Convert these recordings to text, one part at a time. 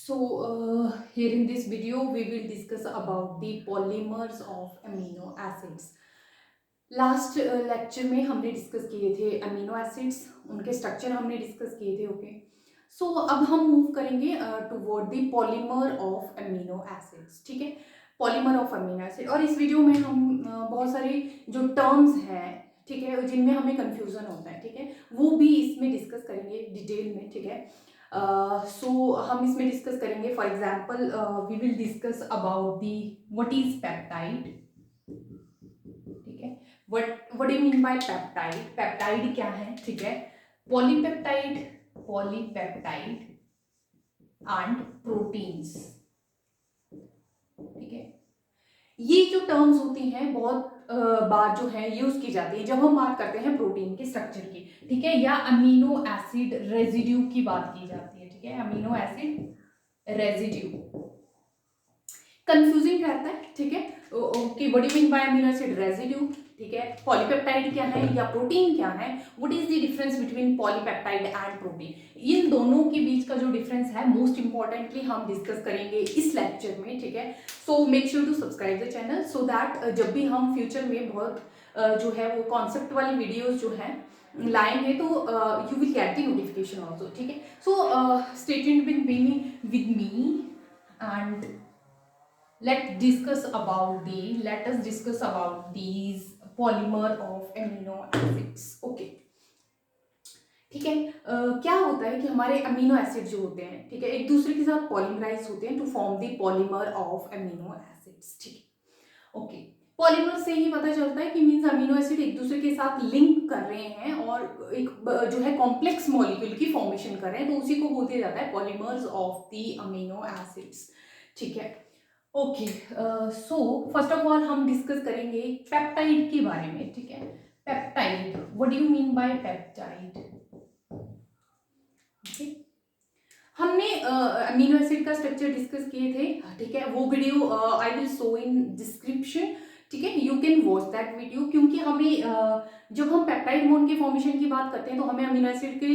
Here in this video, we will discuss about the polymers of amino acids. Last lecture में हमने discuss किए थे amino acids, उनके structure हमने discuss किए थे. ओके, सो अब हम मूव करेंगे toward the polymer of amino acids. ठीक है, पॉलीमर ऑफ अमीनो एसिड. और इस वीडियो में हम बहुत सारे जो टर्म्स हैं, ठीक है, जिनमें हमें कंफ्यूजन होता है, ठीक है, वो भी इसमें डिस्कस करेंगे डिटेल में. ठीक है, सो हम इसमें डिस्कस करेंगे. For example we will discuss about the what is peptide. ठीक है, what do mean by peptide. Peptide क्या है, ठीक है, पॉलीपेप्टाइड एंड प्रोटीन्स. ठीक है, ये जो टर्म्स होती हैं बहुत बार जो है यूज की जाती है जब हम बात करते हैं प्रोटीन के स्ट्रक्चर की. ठीक है, या अमीनो एसिड रेजिड्यू की बात की जाती है. ठीक है, अमीनो एसिड रेजिड्यू कंफ्यूजिंग रहता है. ठीक है, कि what do mean by amino acid residue. ठीक है, पॉलीपेप्टाइड क्या है या प्रोटीन क्या है, what is the difference between polypeptide and protein. इन दोनों के बीच का जो डिफरेंस है मोस्ट इंपॉर्टेंटली हम डिस्कस करेंगे इस लेक्चर में. ठीक है, so make sure to subscribe the channel so that जब भी हम फ्यूचर में बहुत जो है वो कॉन्सेप्ट वाली वीडियोज जो है लाएंगे तो you will get the notification also. ठीक है, so stay tuned with me and let us discuss about these polymer of amino acids. okay, ठीक है, क्या होता है कि हमारे अमीनो एसिड जो होते हैं, ठीक है, एक दूसरे के साथ पॉलीमराइज होते हैं to form the polymer of amino acids. ठीक है, ओके, पॉलीमर से ही पता चलता है कि मीन्स अमीनो एसिड एक दूसरे के साथ लिंक कर रहे हैं और एक जो है कॉम्प्लेक्स मॉलिक्यूल की फॉर्मेशन कर रहे हैं, तो उसी को बोलते जाता है polymers of the amino acids. ठीक है, okay, so first of all हम डिस्कस करेंगे पेप्टाइड के बारे में. ठीक है, peptide, what do you mean by peptide. हमने अमीनो एसिड का स्ट्रक्चर डिस्कस किए थे. ठीक है, वो video I will show in description. ठीक है, you can watch that video. क्योंकि हमें जब हम पेप्टाइड बॉन्ड के फॉर्मेशन की बात करते हैं तो हमें अमीनो एसिड के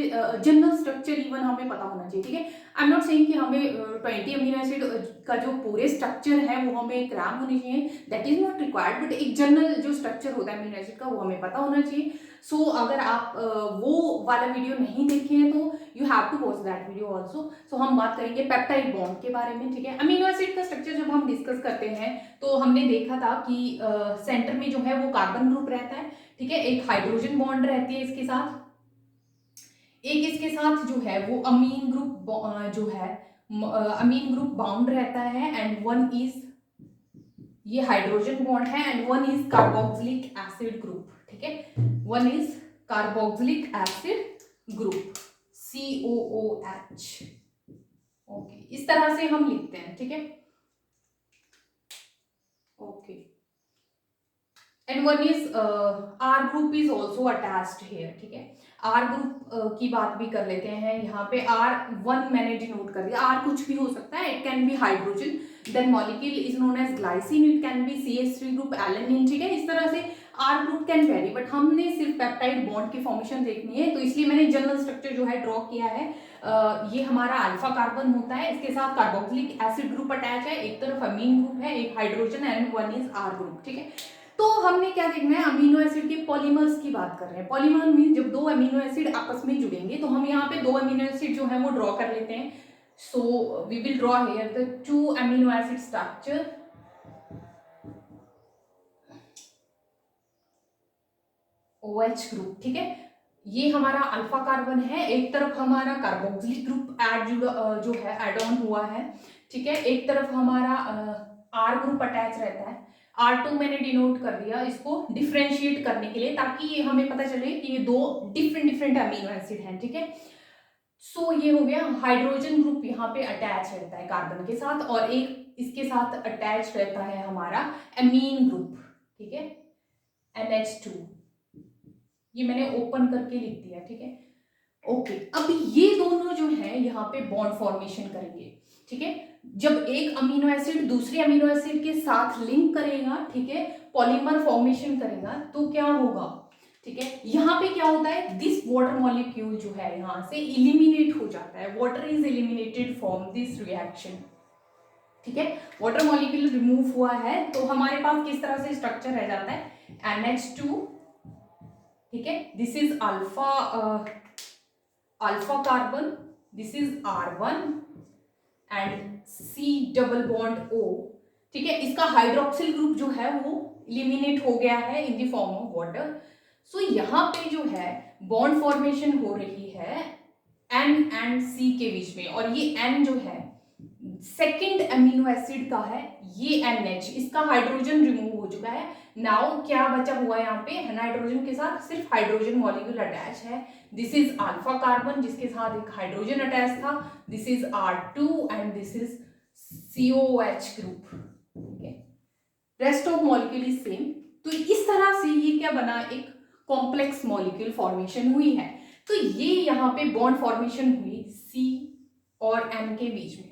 जनरल स्ट्रक्चर इवन हमें पता होना चाहिए. ठीक है, आई एम नॉट सेइंग कि हमें 20 अमीनो एसिड का जो पूरे स्ट्रक्चर है वो हमें क्रैम होने चाहिए, that is not required, but एक जनरल जो स्ट्रक्चर होता है अमीनो एसिड का वो हमें पता होना चाहिए. सो अगर आप वो वाला वीडियो नहीं देखे हैं तो you have to watch that video also. So हम बात करेंगे पेप्टाइड बॉन्ड के बारे में. ठीक है, अमीनो एसिड का स्ट्रक्चर जब हम डिस्कस करते हैं तो हमने देखा था कि सेंटर में जो है वो कार्बन ग्रुप रहता है. ठीक है, एक हाइड्रोजन बॉन्ड रहती है इसके साथ, एक इसके साथ जो है वो अमीन ग्रुप जो है अमीन ग्रुप बाउंड रहता है, एंड वन इज ये हाइड्रोजन बॉन्ड है, and one is carboxylic acid group. ठीक है, one is carboxylic acid group COOH. Okay, इस तरह से हम लिखते हैं. ठीक है, okay, and one is R group is also attached here. ठीक है, R ग्रुप की बात भी कर लेते हैं. यहाँ पे R1 मैंने डिनोट कर दिया. R कुछ भी हो सकता है, it can be hydrogen, then molecule is known as glycine, it can be CH3 group, alanine. ठीक है, इस तरह से R group can vary, but हमने सिर्फ पेप्टाइड बॉन्ड की फॉर्मेशन देखनी है तो इसलिए मैंने जनरल स्ट्रक्चर जो है ड्रॉ किया है. ये हमारा अल्फा कार्बन होता है, इसके साथ कार्बोक्सिलिक एसिड ग्रुप अटैच है, एक तरफ अमीन ग्रुप है, एक hydrogen, and one is R group. ठीक है, तो हमने क्या देखना है, अमीनो एसिड के पॉलीमर्स की बात कर रहे हैं. पॉलीमर मीन जब दो अमीनो एसिड आपस में जुड़ेंगे तो हम यहाँ पे दो अमीनो एसिड जो है वो ड्रॉ कर लेते हैं. So we will draw here the two amino acid structure. OH group. ठीक है, ये हमारा अल्फा कार्बन है, एक तरफ हमारा कार्बोक्सिलिक ग्रुप जो है एड ऑन हुआ है. ठीक है, एक तरफ हमारा R ग्रुप अटैच रहता है. R2 मैंने डिनोट कर दिया इसको डिफरेंशिएट करने के लिए, ताकि ये हमें पता चले कि ये दो डिफरेंट अमीनो एसिड हैं. ठीक है, सो ये हो गया. हाइड्रोजन ग्रुप यहाँ पे अटैच रहता है कार्बन के साथ, और एक इसके साथ अटैच रहता है हमारा अमीन ग्रुप. ठीक है, NH2. ये मैंने ओपन करके लिख दिया. ठीक है, ओके, अब ये दोनों जो है यहाँ पे बॉन्ड फॉर्मेशन करेंगे. ठीक है, जब एक अमीनो एसिड दूसरे अमीनो एसिड के साथ लिंक करेगा, ठीक है, पॉलीमर फॉर्मेशन करेगा, तो क्या होगा, ठीक है। यहाँ पे क्या होता है, दिस वाटर मॉलिक्यूल जो है यहाँ से इलिमिनेट हो जाता है, water is eliminated from this reaction. ठीक है, वाटर मॉलिक्यूल रिमूव हुआ है तो हमारे पास किस तरह से स्ट्रक्चर रह जाता है, NH2, ठीक है, this is alpha alpha carbon, this is R1 and C double bond O। ठीक है, इसका हाइड्रोक्सिल ग्रुप जो है वो इलिमिनेट हो गया है in the form of water. So यहाँ पे जो है बॉन्ड फॉर्मेशन हो रही है N एंड C के बीच में, और ये N जो है सेकेंड अमीनो एसिड का है, ये NH, इसका हाइड्रोजन रिमूव हो चुका है। नाउ क्या बचा हुआ है यहाँ पे, नाइट्रोजन के साथ सिर्फ हाइड्रोजन मॉलिक्यूल अटैच है। दिस इज अल्फा कार्बन जिसके साथ एक हाइड्रोजन अटैच था, this is R2 and this is COH group. ठीक है, rest of molecule is same. तो इस तरह से ये क्या बना, एक कॉम्प्लेक्स मॉलिक्यूल फॉर्मेशन हुई है। तो ये यहाँ पे बॉन्ड फॉर्मेशन हुई C और M के बीच में,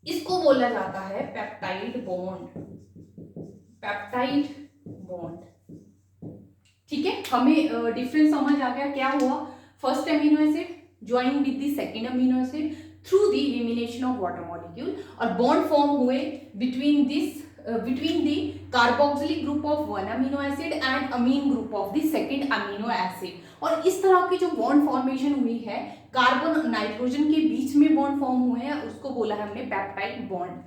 इसको बोला जाता है पेप्टाइड बॉन्ड, पेप्टाइड बॉन्ड। ठीक है, हमें डिफरेंस समझ आ गया क्या हुआ, first amino acid join with the second amino acid through the elimination of water molecule, और बॉन्ड फॉर्म हुए between the carboxylic group of one amino acid and amine group of the second amino acid. और इस तरह की जो bond formation हुई है carbon और नाइट्रोजन के बीच में बॉन्ड फॉर्म हुए हैं, उसको बोला है हमने पेप्टाइड बॉन्ड।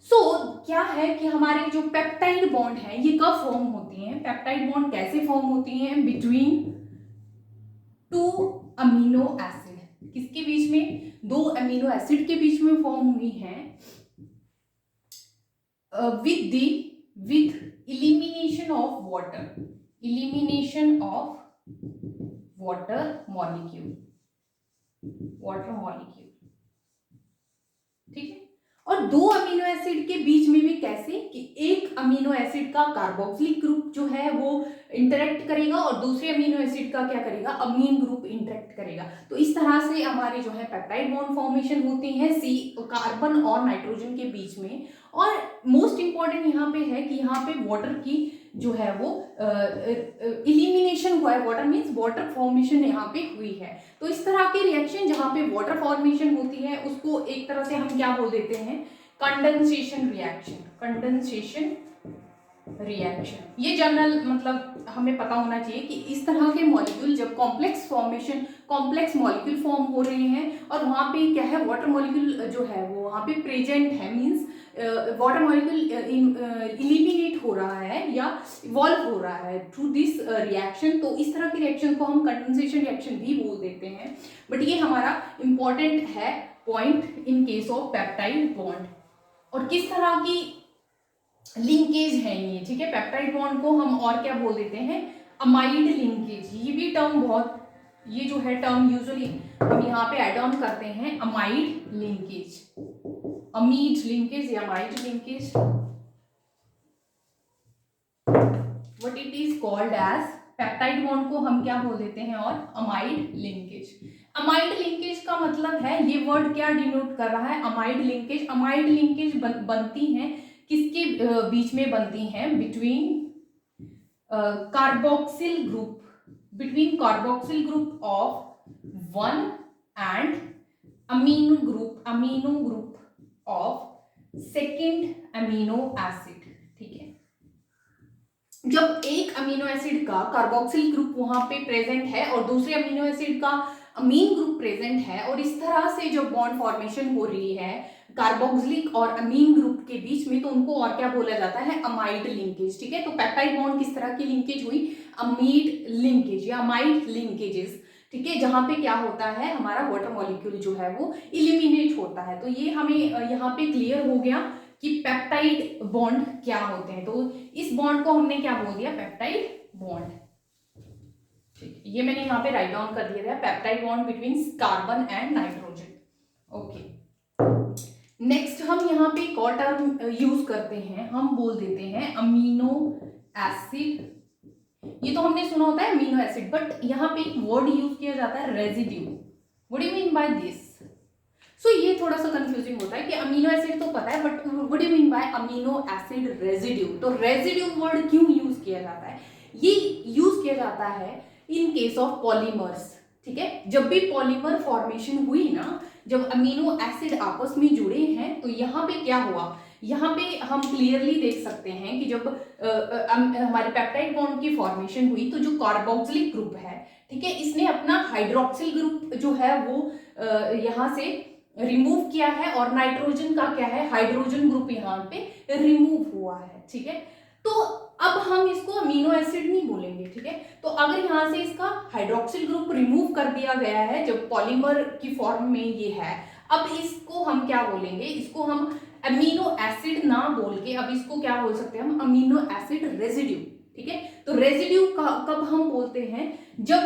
सो क्या है कि हमारे जो पेप्टाइड बॉन्ड है ये कब फॉर्म होती हैं, पेप्टाइड बॉन्ड कैसे फॉर्म होती हैं, बिटवीन टू अमीनो एसिड, किसके बीच में, दो अमीनो एसिड के बीच में फॉर्म हुई हैं, with elimination of water, elimination of water molecule, ठीक है। और दो अमीनो एसिड के बीच में भी कैसे, कि एक अमीनो एसिड का कार्बोक्सिलिक ग्रुप जो है वो इंटरेक्ट करेगा और दूसरे अमीनो एसिड का क्या करेगा, अमीन ग्रुप इंटरेक्ट करेगा। तो इस तरह से हमारे जो है पेप्टाइड बॉन्ड फॉर्मेशन होती है सी कार्बन और नाइट्रोजन के बीच में। और मोस्ट इंपॉर्टेंट यहाँ पे है कि यहाँ पे वाटर की जो है वो इलिमिनेशन हुआ है, वाटर मीन्स वाटर फॉर्मेशन यहाँ पे हुई है। तो इस तरह के रिएक्शन जहाँ पे वाटर फॉर्मेशन होती है उसको एक तरह से हम क्या बोल देते हैं, कंडेंसेशन रिएक्शन, कंडेंसेशन रिएक्शन। ये जनरल मतलब हमें पता होना चाहिए कि इस तरह के मॉलिक्यूल जब कॉम्प्लेक्स मॉलिक्यूल फॉर्म हो रहे हैं और वहाँ पे क्या है, वाटर मॉलिक्यूल जो है वो वहाँ पे प्रेजेंट है, मीन्स वाटर मॉलिक्यूल इलिमिनेट हो रहा है या इवॉल्व हो रहा है थ्रू दिस रिएक्शन। तो इस तरह के रिएक्शन को हम कंडेंसेशन रिएक्शन भी बोल देते हैं। बट ये हमारा इंपॉर्टेंट है point in case of peptide bond. और किस तरह की लिंकेज है ये, ठीक है, पेप्टाइड बॉन्ड को हम और क्या बोल देते हैं, अमाइड लिंकेज। ये भी टर्म बहुत, ये जो है टर्म यूजुअली हम यहाँ पे एड ऑन करते हैं, अमाइड लिंकेज, अमीड लिंकेज या amide linkage, what it is called as, peptide bond को हम क्या बोल देते हैं, और अमाइड लिंकेज। अमाइड लिंकेज का मतलब है, ये वर्ड क्या डिनोट कर रहा है, अमाइड लिंकेज। अमाइड लिंकेज बनती हैं किसके बीच में बनती हैं, between carboxyl group, between carboxyl group of one and amino group of second amino acid. ठीक है, जब एक अमीनो एसिड का कार्बोक्सिल ग्रुप वहां पे प्रेजेंट है और दूसरे अमीनो एसिड का अमीन ग्रुप प्रेजेंट है, और इस तरह से जब बॉन्ड फॉर्मेशन हो रही है कार्बोक्सिलिक और अमीन ग्रुप के बीच में, तो उनको और क्या बोला जाता है, अमाइड लिंकेज। ठीक है, तो पेप्टाइड बॉन्ड किस तरह की लिंकेज हुई, अमीड लिंकेज या अमाइड लिंकेजेस। ठीक है, जहां पे क्या होता है, हमारा वाटर मॉलिक्यूल जो है वो इलिमिनेट होता है। तो ये हमें यहाँ पे क्लियर हो गया कि पेप्टाइड बॉन्ड क्या होते हैं। तो इस बॉन्ड को हमने क्या बोल दिया, पेप्टाइड बॉन्ड। ठीक है, ये मैंने यहाँ पे राइट डाउन कर दिया था, peptide bond between carbon and nitrogen. Okay, next हम यहाँ पे एक और टर्म यूज करते हैं, हम बोल देते हैं अमीनो एसिड। ये तो हमने सुना होता है अमीनो एसिड, बट यहाँ पे एक वर्ड यूज किया जाता है, residue. What do you mean by this? So ये थोड़ा सा कंफ्यूजिंग होता है कि अमीनो एसिड तो पता है, but what do you mean by amino acid residue? तो रेजिड्यू वर्ड क्यों यूज किया जाता है, ये यूज किया जाता है इन केस ऑफ पॉलीमर्स, ठीक है। जब भी पॉलीमर फॉर्मेशन हुई ना, जब अमीनो एसिड आपस में जुड़े हैं, तो यहाँ पे क्या हुआ, यहाँ पे हम क्लियरली देख सकते हैं कि जब हमारे पेप्टाइड बॉन्ड की फॉर्मेशन हुई, तो जो कार्बोक्सिलिक ग्रुप है, ठीक है, इसने अपना हाइड्रोक्सिल ग्रुप जो है वो यहाँ से रिमूव किया है, और नाइट्रोजन का क्या है, हाइड्रोजन ग्रुप यहाँ पे रिमूव हुआ है, ठीक है। तो अब हम इसको अमीनो एसिड नहीं बोलेंगे, ठीक है। तो अगर यहाँ से इसका हाइड्रोक्सिल ग्रुप रिमूव कर दिया गया है, जब पॉलीमर की फॉर्म में ये है, अब इसको हम क्या बोलेंगे, इसको हम अमीनो एसिड ना बोल के अब इसको क्या बोल सकते हैं, हम अमीनो एसिड रेजिड्यू, ठीक है। तो रेजिड्यू कब हम बोलते हैं, जब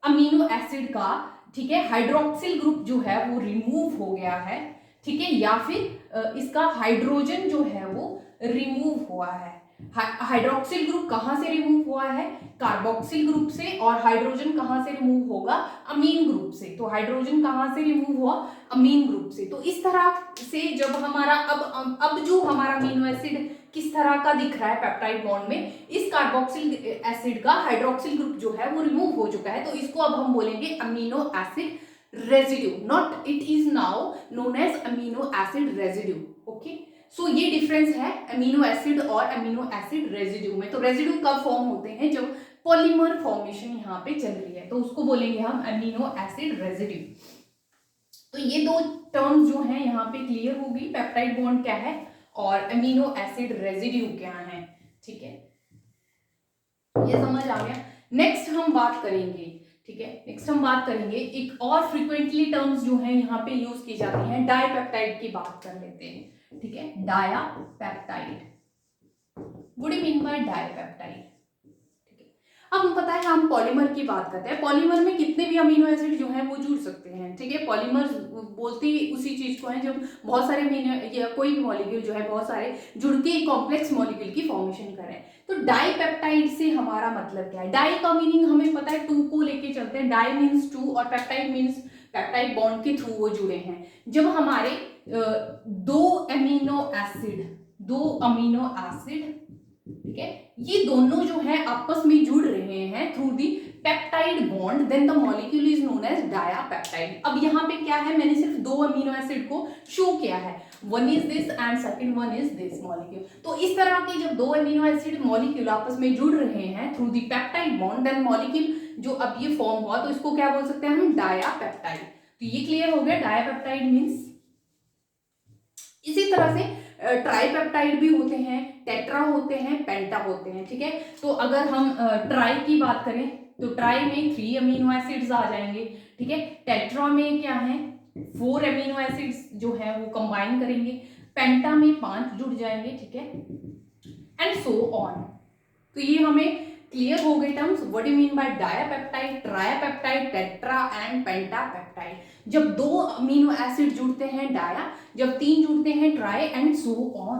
अमीनो एसिड का, ठीक है, हाइड्रोक्सिल ग्रुप जो है वो रिमूव हो गया है, ठीक है, या फिर इसका हाइड्रोजन जो है वो रिमूव हुआ है। हाइड्रोक्सिल ग्रुप कहां से रिमूव हुआ है, कार्बोक्सिल ग्रुप से, और हाइड्रोजन कहां से रिमूव होगा, अमीन ग्रुप से। तो हाइड्रोजन कहां से रिमूव हुआ, अमीन ग्रुप से। तो इस तरह से जब हमारा अब जो हमारा अमीनो एसिड किस तरह का दिख रहा है पेप्टाइड बॉन्ड में, इस कार्बोक्सिल एसिड का हाइड्रोक्सिल ग्रुप जो है वो रिमूव हो चुका है, तो इसको अब हम बोलेंगे amino acid residue, not it is now known as amino acid residue, okay. So ये डिफरेंस है अमीनो एसिड और अमीनो एसिड रेजिड्यू में। तो रेजिड्यू कब फॉर्म होते हैं, जब पॉलीमर फॉर्मेशन यहाँ पे चल रही है, तो उसको बोलेंगे हम अमीनो एसिड रेजिड्यू। तो ये दो टर्म्स जो हैं यहाँ पे क्लियर होगी, पेप्टाइड बॉन्ड क्या है और अमीनो एसिड रेजिड्यू क्या है, ठीक है, ये समझ आ गया। नेक्स्ट हम बात करेंगे, ठीक है, नेक्स्ट हम बात करेंगे एक और फ्रीक्वेंटली टर्म्स जो है यहाँ पे यूज की जाती हैं, डाइपेप्टाइड की बात कर लेते हैं, ठीक है। Dipeptide, what do you mean by dipeptide, ठीक है। अब पता है हम पॉलीमर की बात करते हैं, पॉलीमर में कितने भी अमीनो एसिड जो है वो जुड़ सकते हैं, ठीक है। पॉलीमर बोलते ही उसी चीज को है जब बहुत सारे या कोई भी मॉलिक्यूल जो है बहुत सारे जुड़ के एक कॉम्प्लेक्स मॉलिक्यूल की फॉर्मेशन करें। तो डाइपेप्टाइड से हमारा मतलब क्या है, डाई का मीनिंग हमें पता है, टू को लेके चलते हैं, डाई मीन्स टू, और पेप्टाइड मीन्स पेप्टाइड बॉन्ड के थ्रू वो जुड़े हैं। जब हमारे दो अमीनो एसिड, ठीक है, ये दोनों जो है आपस में जुड़ रहे हैं through the peptide bond, then the molecule is known as dipeptide. अब यहाँ पे क्या है, मैंने सिर्फ दो अमीनो एसिड को शो किया है, one is this and second one is this molecule. तो इस तरह के जब दो अमीनो एसिड मॉलिक्यूल आपस में जुड़ रहे हैं through the peptide bond, then molecule जो अब ये फॉर्म हुआ, तो इसको क्या बोल सकते हैं हम, डायापेप्टाइड। तो ये क्लियर हो गया, डायापेप्टाइड मीन्स। इसी तरह से ट्राईपेप्टाइड भी होते हैं, टेट्रा होते हैं, पेंटा होते हैं, ठीक है। तो अगर हम ट्राई की बात करें, तो ट्राई में 3 अमीनो एसिड्स आ जाएंगे, ठीक है। टेट्रा में क्या है, 4 अमीनो एसिड्स जो है वो कंबाइन करेंगे, पेंटा में 5 जुड़ जाएंगे, ठीक है, एंड सो ऑन। तो ये हमें क्लियर हो गए terms, what you mean by dipeptide, tripeptide, tetra and pentapeptide. जब दो अमीनो एसिड जुड़ते हैं डाया, जब 3 जुड़ते हैं ट्राई, एंड सो ऑन।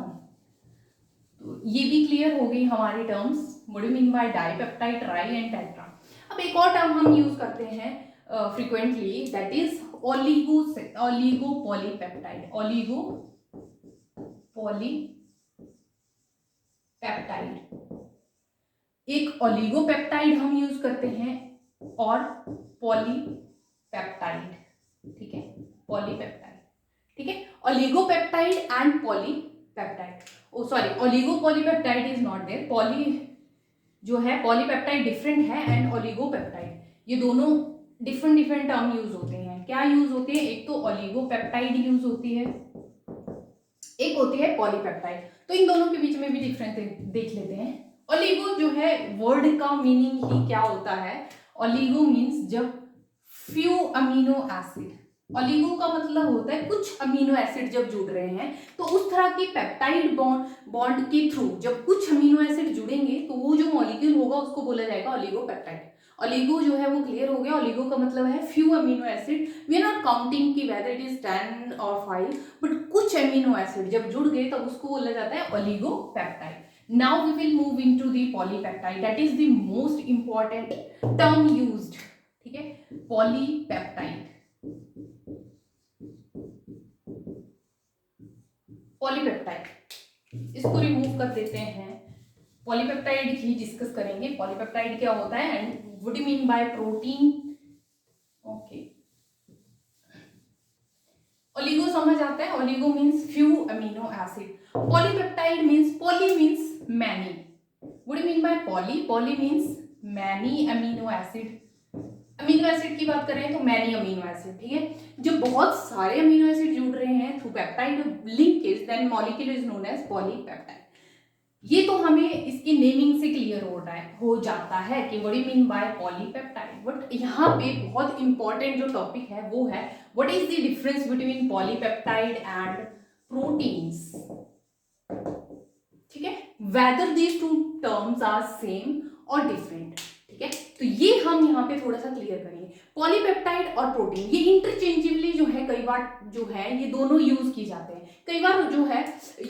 तो ये भी क्लियर हो गई हमारी terms, what you mean by dipeptide, tri and tetra. अब एक और टर्म हम यूज करते हैं frequently, that is oligo polypeptide, oligo polypeptide. एक ओलिगोपेप्टाइड हम यूज करते हैं और पॉलीपेप्टाइड, ठीक है, पॉलीपेप्टाइड, ठीक है। Oligopeptide and polypeptide, oh sorry, oligopolypeptide is not there, poly जो है पॉलीपेप्टाइड डिफरेंट है एंड ओलिगोपेप्टाइड, ये दोनों डिफरेंट टर्म यूज होते हैं। क्या यूज होते हैं, एक तो ओलिगोपेप्टाइड यूज होती है, एक होती है पॉलीपेप्टाइड। तो इन दोनों के बीच में भी डिफरेंस देख लेते हैं। ओलिगो जो है वर्ड का मीनिंग ही क्या होता है, ओलिगो मीन्स जब फ्यू अमीनो एसिड, ओलिगो का मतलब होता है कुछ अमीनो एसिड जब जुड़ रहे हैं, तो उस तरह की पेप्टाइड बॉन्ड के थ्रू जब कुछ अमीनो एसिड जुड़ेंगे, तो वो जो मॉलिक्यूल होगा उसको बोला जाएगा ओलिगोपेप्टाइड। ओलिगो जो है वो क्लियर हो गया, ओलिगो का मतलब है few amino acid, we are not counting की वेदर इट इज 10 और 5, बट कुछ अमीनो एसिड जब जुड़ गए तब उसको बोला जाता है oligopeptide. Now we will move into the polypeptide, that is the most important term used, ठीक है, polypeptide। पॉलीपेप्टाइड इसको रिमूव कर देते हैं, पॉलीपेप्टाइड ही डिस्कस करेंगे, पॉलीपेप्टाइड क्या होता है and what you mean bye protein. Okay, oligo समझ आता है, oligo means few amino acid, polypeptide means, poly means many, what you mean bye poly, poly means many amino acid, amino acid की बात करें तो मैनी अमीनो एसिड, ठीक है, जब बहुत सारे अमीनो एसिड जुड़ रहे हैं through peptide linkage then molecule is known as polypeptide. ये तो हमें इसकी नेमिंग से क्लियर हो जाता है कि what you mean by polypeptide, but यहाँ पे बहुत इंपॉर्टेंट जो टॉपिक है वो है what is the difference between polypeptide and proteins, ठीक है, whether these two terms are same और डिफरेंट, ठीक है, तो ये हम यहाँ पे थोड़ा सा क्लियर करेंगे। पॉलीपेप्टाइड और प्रोटीन ये इंटरचेंजेबली जो है कई बार जो है ये दोनों यूज की जाते हैं, कई बार जो है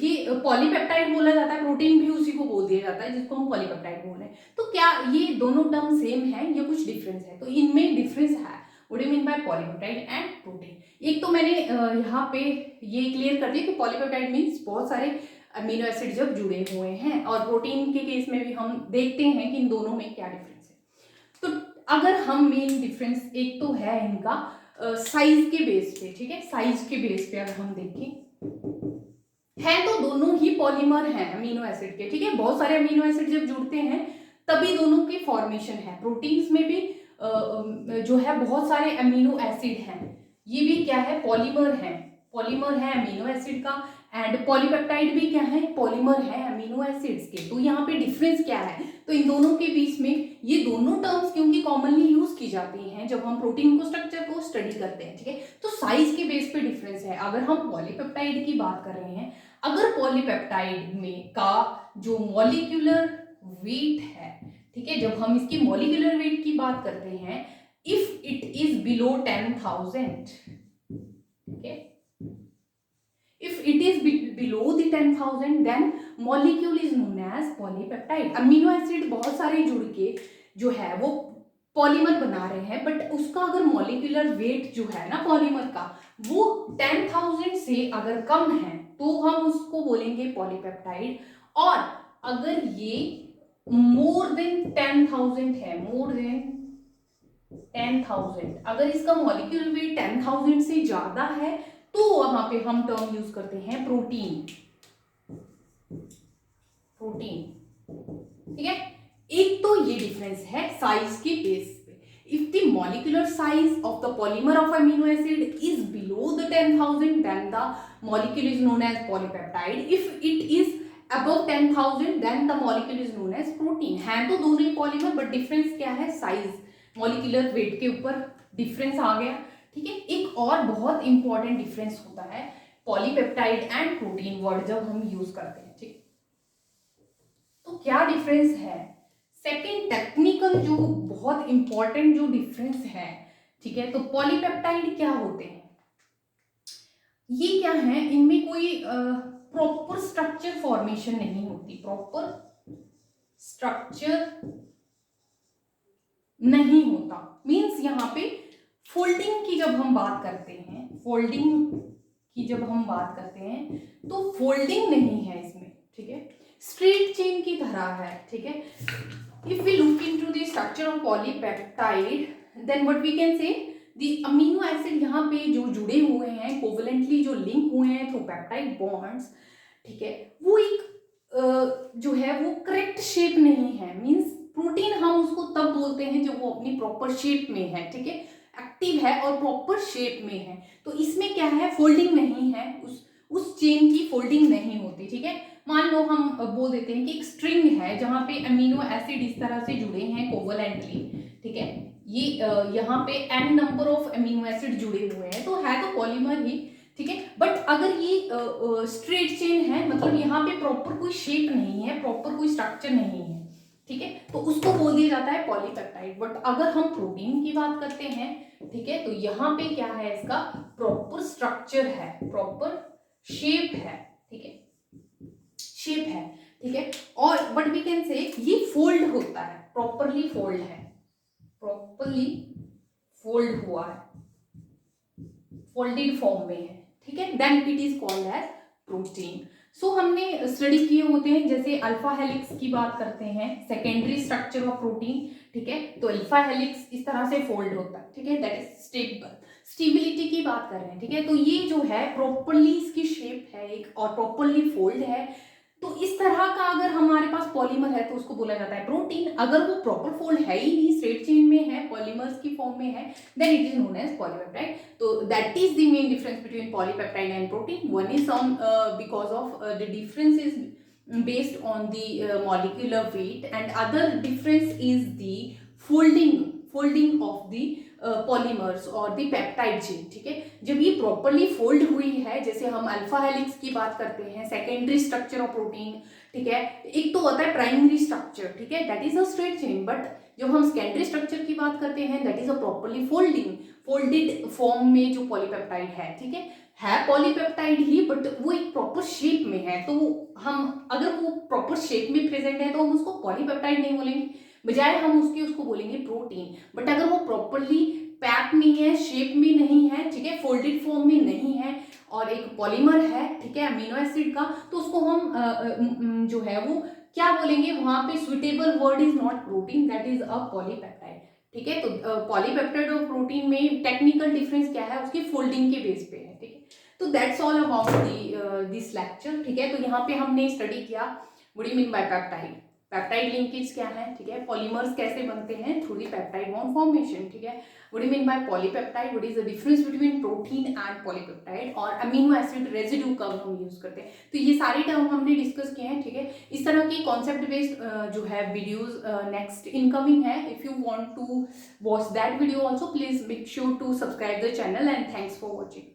ये पॉलीपेप्टाइड बोला जाता है, प्रोटीन भी उसी को बोल दिया जाता है जिसको हम पॉलीपेप्टाइड बोल रहे हैं, तो क्या ये दोनों टर्म सेम है या कुछ डिफरेंस है, तो इनमें डिफरेंस है, what do you mean by polypeptide and protein. एक तो मैंने यहाँ पे ये क्लियर कर दिया कि पॉलीपेप्टाइड मीन्स बहुत सारे अमीनो एसिड जब जुड़े हुए हैं, और प्रोटीन के केस में भी हम देखते हैं कि इन दोनों में क्या डिफरेंस है। तो अगर हम मेन डिफरेंस एक तो है इनका साइज के बेस पे, ठीक है, साइज के बेस पे अगर हम देखें है तो दोनों ही पॉलीमर हैं अमीनो एसिड के, ठीक है, बहुत सारे अमीनो एसिड जब जुड़ते हैं तभी दोनों की फॉर्मेशन है, प्रोटीन्स में भी जो है बहुत सारे अमीनो एसिड हैं, ये भी क्या है पॉलीमर है अमीनो एसिड का, एंड पॉलीपेप्टाइड भी क्या है पॉलीमर है अमीनो एसिड्स के। तो यहाँ पे डिफरेंस क्या है, तो इन दोनों के बीच में ये दोनों टर्म्स क्योंकि कॉमनली यूज की जाती हैं जब हम प्रोटीन को स्ट्रक्चर को स्टडी करते हैं, ठीक है, तो साइज के बेस पे डिफरेंस है। अगर हम पॉलीपेप्टाइड की बात कर रहे हैं, अगर पॉलीपेप्टाइड में का जो मॉलिक्यूलर वेट है, ठीक है, जब हम इसकी मॉलिक्यूलर वेट की बात करते हैं, इफ इट इज बिलो 10,000, ठीक है, if it is below the 10,000 then molecule is known as polypeptide। Amino acid बहुत सारे जुड़ के जो है वो पॉलीमर बना रहे हैं, बट उसका अगर मॉलिक्यूलर वेट जो है ना पॉलीमर का वो 10,000 से अगर कम है तो हम उसको बोलेंगे पॉलीपेप्टाइड, और अगर ये मोर देन 10,000 है, मोर देन 10,000, अगर इसका मॉलिक्यूलर वेट 10,000 से ज्यादा है तो वहां पे हम टर्म यूज करते हैं प्रोटीन, ठीक है। एक तो ये डिफरेंस है साइज के बेस पे, if the molecular size of the polymer of amino acid is below the 10,000 then the molecule is known as polypeptide, if it is above 10,000 then the molecule is known as protein। है तो दोनों ही polymer, but difference क्या है size, molecular weight के ऊपर difference आ गया, ठीक है। एक और बहुत इंपॉर्टेंट डिफरेंस होता है पॉलीपेप्टाइड एंड प्रोटीन वर्ड जब हम यूज करते हैं, ठीक, तो क्या डिफरेंस है। सेकंड टेक्निकल जो बहुत इंपॉर्टेंट जो डिफरेंस है, ठीक है, तो पॉलीपेप्टाइड क्या होते हैं, ये क्या है, इनमें कोई प्रॉपर स्ट्रक्चर फॉर्मेशन नहीं होती, प्रॉपर स्ट्रक्चर नहीं होता, मींस यहाँ पे फोल्डिंग की जब हम बात करते हैं, फोल्डिंग की जब हम बात करते हैं तो फोल्डिंग नहीं है इसमें, ठीक है, स्ट्रेट चेन की तरह है, ठीक है। If we look into the structure of polypeptide then what we can say the amino acid यहाँ पे जो जुड़े हुए हैं कोवलेंटली जो लिंक हुए हैं थ्रू पेप्टाइड बॉन्ड्स, ठीक है, वो एक जो है वो करेक्ट शेप नहीं है, मींस प्रोटीन हम उसको तब बोलते हैं जब वो अपनी प्रॉपर शेप में है, ठीक है, एक्टिव है और प्रॉपर शेप में है। तो इसमें क्या है फोल्डिंग नहीं है, उस चेन की फोल्डिंग नहीं होती, ठीक है। मान लो हम बोल देते हैं कि एक स्ट्रिंग है जहां पे अमीनो एसिड इस तरह से जुड़े हैं कोवलेंटली, ठीक है, ये यहाँ पे n number of amino acid जुड़े हुए हैं तो है तो पॉलीमर ही, ठीक है, बट अगर ये स्ट्रेट चेन है मतलब यहाँ पे प्रॉपर कोई शेप नहीं है, प्रॉपर कोई स्ट्रक्चर नहीं है, ठीक है, तो उसको बोल दिया जाता है पॉलीपेप्टाइड। बट अगर हम प्रोटीन की बात करते हैं, ठीक है, तो यहाँ पे क्या है इसका प्रॉपर स्ट्रक्चर है, प्रॉपर शेप है, ठीक है, शेप है, ठीक है, और बट वी कैन से ये फोल्ड होता है, प्रॉपरली फोल्ड है, प्रॉपरली फोल्ड हुआ है, फोल्डेड फॉर्म में है, ठीक है, then it is called as protein. So हमने स्टडी किए होते हैं, जैसे अल्फा हेलिक्स की बात करते हैं, सेकेंडरी स्ट्रक्चर ऑफ प्रोटीन, ठीक है। तो अल्फा हेलिक्स इस तरह से फोल्ड होता है, ठीक है, दैट इज स्टेबल। स्टेबिलिटी की बात कर रहे हैं, ठीक है। तो ये जो है प्रॉपरली इसकी शेप है एक और प्रॉपरली फोल्ड है। तो इस तरह का अगर हमारे पास पॉलीमर है तो उसको बोला जाता है प्रोटीन। अगर वो प्रॉपर फोल्ड है ही नहीं, स्ट्रेट चेन में है, पॉलीमर्स की फॉर्म में है, then it is known as polypeptide. तो that is the main difference between polypeptide and protein. One is on because of the difference is based on the molecular weight, and other difference is the folding of the polymers और दी peptide chain, ठीक है। जब ये properly fold हुई है, जैसे हम alpha helix की बात करते हैं, सेकेंडरी स्ट्रक्चर ऑफ प्रोटीन, ठीक है। एक तो होता है प्राइमरी स्ट्रक्चर, ठीक है, that is a straight chain, but जब हम सेकेंडरी स्ट्रक्चर की बात करते हैं, that is a properly folded form में जो पॉलीपेप्टाइड है, ठीक है पॉलीपेप्टाइड ही, बट वो एक प्रॉपर शेप में है। तो हम अगर वो प्रॉपर शेप में प्रेजेंट है तो हम उसको पॉलीपेप्टाइड नहीं बोलेंगे, बजाय हम उसको बोलेंगे प्रोटीन। बट अगर वो प्रॉपरली पैक में है, शेप में नहीं है, ठीक है, फोल्डेड फॉर्म में नहीं है और एक पॉलीमर है, ठीक है, अमीनो एसिड का, तो उसको हम जो है वो क्या बोलेंगे, वहां पे suitable word is not protein, that is a polypeptide, ठीक है। तो पॉलीपेप्टाइड और प्रोटीन में टेक्निकल डिफरेंस क्या है, उसकी फोल्डिंग के बेस पे है, ठीक है। तो that's all about this lecture, ठीक है। तो यहाँ पे हमने स्टडी किया what do you mean by peptide, peptide linkage क्या है, ठीक है, पॉलीमर्स कैसे बनते हैं through the peptide bond formation, ठीक है। What do you mean by polypeptide, what is the difference between protein and polypeptide, और अमीनो एसिड रेजिड्यू कब हम यूज करते हैं। तो ये सारे टर्म हमने डिस्कस किए हैं, ठीक है। इस तरह की कॉन्सेप्ट बेस्ड जो है वीडियोज नेक्स्ट इनकमिंग है। If you want to watch that video also, please make sure to subscribe the channel, and thanks for watching.